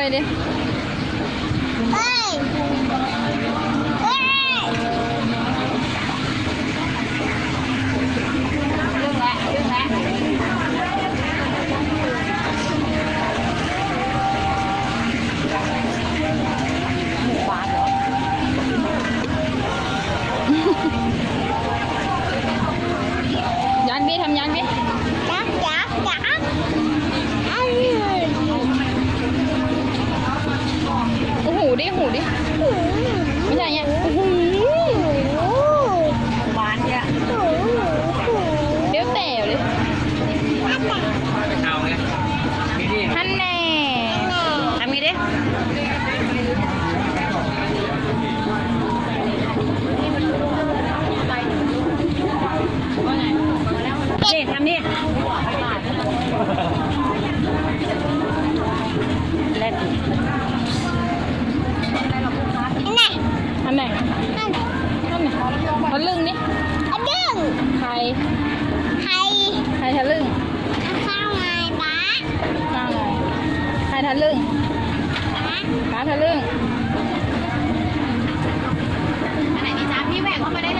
เลยดิเฮ้ยเฮ้ยเรื่องแล้วหมูบานเหรอยักดิทำยักดิยักโอ้โหดิหูดิไม่ใช่เงี้ยบานเนี่ยเดี๋ยวแต่เลยเอาไงนี่ ฮันแน่ทำงี้ดินี่ทำนี่เล่นอันไหนทะลึ่งนี่ใครทะลึ่งข้างไงใครทะลึ่งป้าทะลึ่งอันไหนดีจ้าพี่แหวกเข้ามาได้